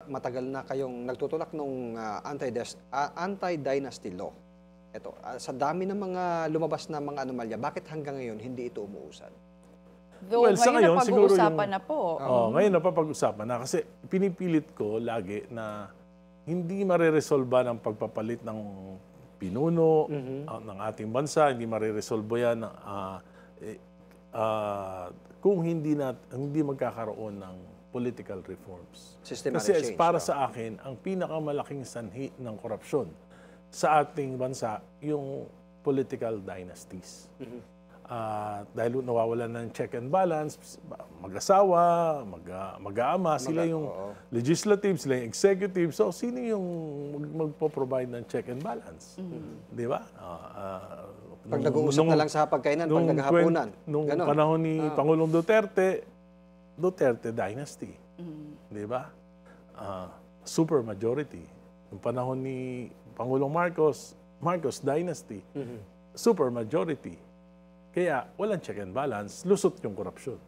matagal na kayong nagtutulak ng anti-dynasty law. Ito, sa dami ng mga lumabas na mga anomalya, bakit hanggang ngayon hindi ito umuusad? Though Well, sa ngayon ngayon, siguro napag-uusapan na po. Ngayon napapag-usapan na kasi pinipilit ko lagi na hindi mareresolba ng pagpapalit ng pinuno ng ating bansa, hindi mareresolba yan kung hindi magkakaroon ng political reforms. Systematic Kasi change, para sa akin, ang pinakamalaking sanhi ng korupsyon sa ating bansa, yung political dynasties. Dahil nawawalan ng check and balance, mag-asawa, mag-aama, sila yung legislative, sila yung executive. So, sino yung magpo-provide ng check and balance? Di ba? Pag nag-uusap na lang sa pagkainan, pag naghahaponan. Nung panahon ni Pangulong Duterte dynasty. Di ba? Super majority. Nung panahon ni Pangulong Marcos dynasty. Super majority. Kaya walang check and balance, lusot yung korupsyon.